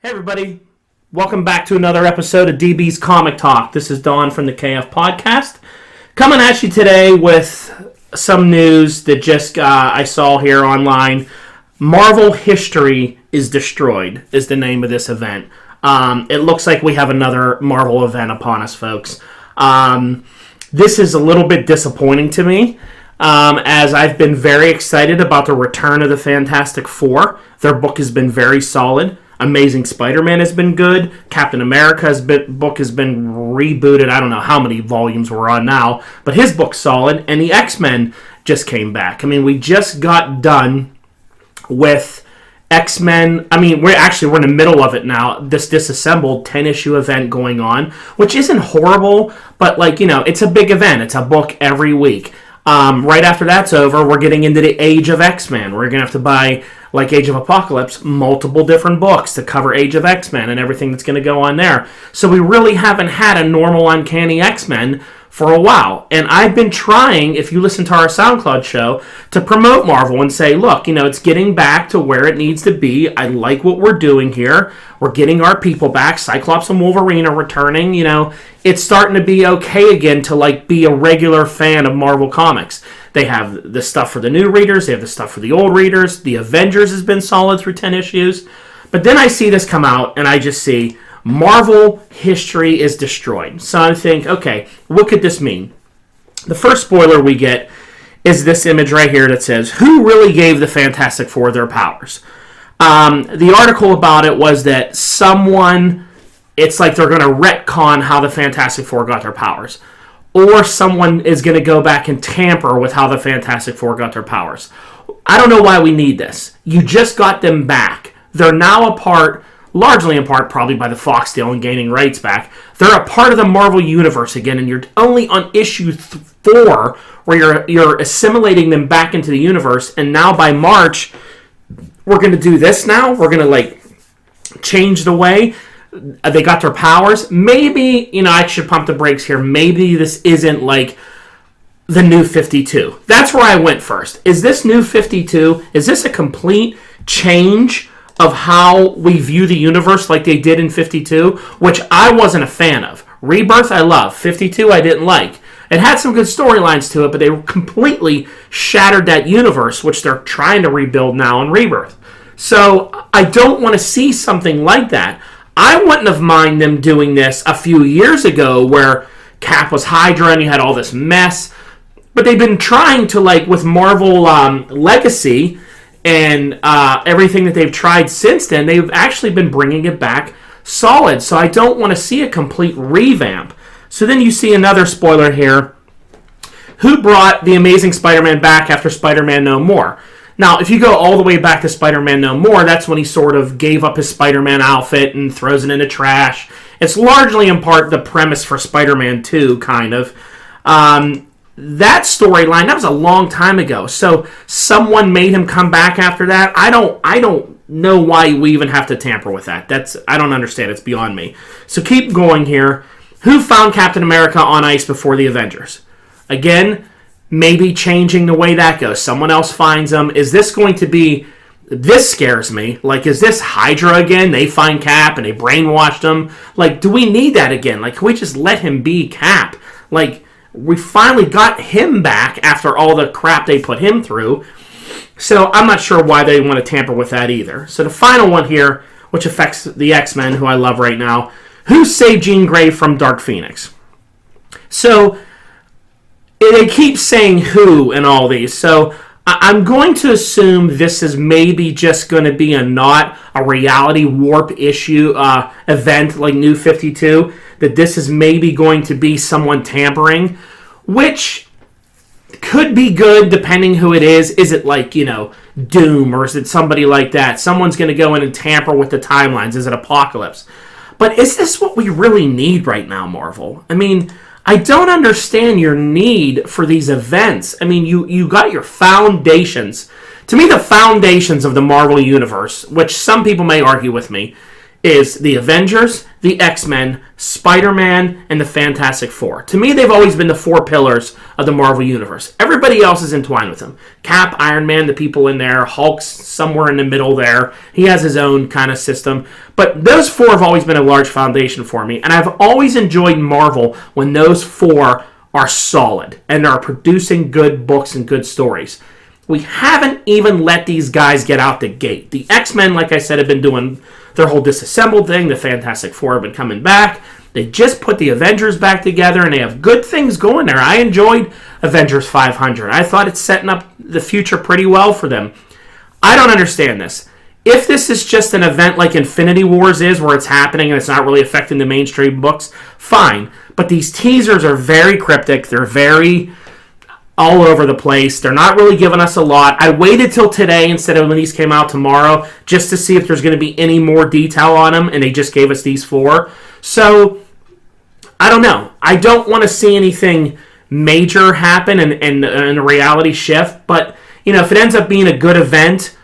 Hey everybody, welcome back to another episode of DB's Comic Talk. This is Don from the KF Podcast, coming at you today with some news that just I saw here online. Marvel History is Destroyed is the name of this event. It looks like we have another Marvel event upon us, folks. This is a little bit disappointing to me, as I've been very excited about the return of the Fantastic Four. Their book has been very solid. Amazing Spider-Man has been good. Captain America's book has been rebooted. I don't know how many volumes we're on now, but his book's solid. And the X-Men just came back. I mean, we just got done with X-Men. I mean, we're in the middle of it now. This disassembled 10-issue event going on, which isn't horrible, but it's a big event. It's a book every week. Right after that's over, we're getting into the Age of X-Men. We're going to have to buy, like Age of Apocalypse, multiple different books to cover Age of X-Men and everything that's going to go on there. So we really haven't had a normal Uncanny X-Men for a while. And I've been trying, if you listen to our SoundCloud show, to promote Marvel and say, look, it's getting back to where it needs to be. I like what we're doing here. We're getting our people back. Cyclops and Wolverine are returning. It's starting to be okay again to be a regular fan of Marvel Comics. They have the stuff for the new readers. They have the stuff for the old readers. The Avengers has been solid through 10 issues. But then I see this come out, and I just see Marvel History is Destroyed. So I think, okay, what could this mean? The first spoiler we get is this image right here that says, who really gave the Fantastic Four their powers? The article about it was that it's like they're going to retcon how the Fantastic Four got their powers. Or someone is going to go back and tamper with how the Fantastic Four got their powers. I don't know why we need this. You just got them back. They're now largely in part probably by the Fox deal and gaining rights back. They're a part of the Marvel Universe again, and you're only on issue 4 where you're assimilating them back into the universe, and now by March, we're going to do this now. We're going to change the way they got their powers. Maybe, I should pump the brakes here. Maybe this isn't the New 52. That's where I went first. Is this New 52? Is this a complete change of how we view the universe like they did in 52, which I wasn't a fan of? Rebirth, I love. 52, I didn't like. It had some good storylines to it, but they completely shattered that universe, which they're trying to rebuild now in Rebirth. So I don't want to see something like that. I wouldn't have minded them doing this a few years ago where Cap was Hydra and you had all this mess. But they've been trying to, with Marvel Legacy and everything that they've tried since then, they've actually been bringing it back solid. So I don't want to see a complete revamp. So then you see another spoiler here. Who brought the Amazing Spider-Man back after Spider-Man No More? Now, if you go all the way back to Spider-Man No More, that's when he sort of gave up his Spider-Man outfit and throws it in the trash. It's largely in part the premise for Spider-Man 2, kind of. That storyline, that was a long time ago. So someone made him come back after that. I don't know why we even have to tamper with that. I don't understand. It's beyond me. So keep going here. Who found Captain America on ice before the Avengers? Again, maybe changing the way that goes. Someone else finds them. Is this going to be... This scares me. Is this Hydra again? They find Cap and they brainwashed him. Do we need that again? Can we just let him be Cap? We finally got him back after all the crap they put him through. So I'm not sure why they want to tamper with that either. So the final one here, which affects the X-Men, who I love right now. Who saved Jean Grey from Dark Phoenix? So they keep saying who in all these. So I'm going to assume this is maybe just going to be not a reality warp issue event like New 52. That this is maybe going to be someone tampering, which could be good depending who it is. Is it Doom, or is it somebody like that? Someone's going to go in and tamper with the timelines. Is it Apocalypse? But is this what we really need right now, Marvel? I mean, I don't understand your need for these events. I mean, you got your foundations. To me, the foundations of the Marvel Universe, which some people may argue with me, is the Avengers, the X-Men, Spider-Man, and the Fantastic Four. To me, they've always been the four pillars of the Marvel Universe. Everybody else is entwined with them. Cap, Iron Man, the people in there, Hulk's somewhere in the middle there. He has his own kind of system. But those four have always been a large foundation for me, and I've always enjoyed Marvel when those four are solid and are producing good books and good stories. We haven't even let these guys get out the gate. The X-Men, like I said, have been doing their whole disassembled thing. The Fantastic Four have been coming back. They just put the Avengers back together, and they have good things going there. I enjoyed Avengers 500. I thought it's setting up the future pretty well for them. I don't understand this. If this is just an event like Infinity Wars is, where it's happening and it's not really affecting the mainstream books, fine. But these teasers are very cryptic. They're very all over the place. They're not really giving us a lot. I waited till today instead of when these came out tomorrow just to see if there's going to be any more detail on them, and they just gave us these four. So, I don't know. I don't want to see anything major happen and a reality shift, but, if it ends up being a good event,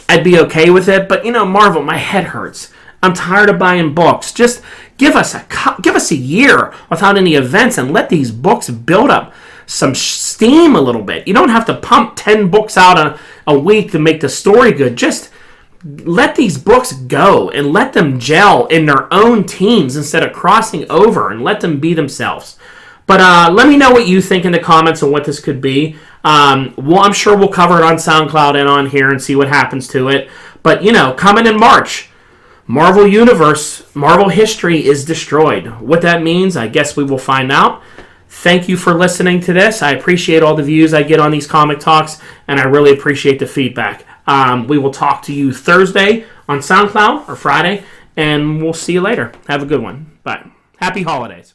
I'd be okay with it. But, Marvel, my head hurts. I'm tired of buying books. Just give us a year without any events and let these books build up some steam a little bit. You don't have to pump 10 books out a week to make the story good. Just let these books go and let them gel in their own teams instead of crossing over, and let them be themselves. But let me know what you think in the comments on what this could be. I'm sure we'll cover it on SoundCloud and on here and see what happens to it. But, coming in March, Marvel Universe, Marvel history is destroyed. What that means, I guess we will find out. Thank you for listening to this. I appreciate all the views I get on these comic talks, and I really appreciate the feedback. We will talk to you Thursday on SoundCloud, or Friday, and we'll see you later. Have a good one. Bye. Happy holidays.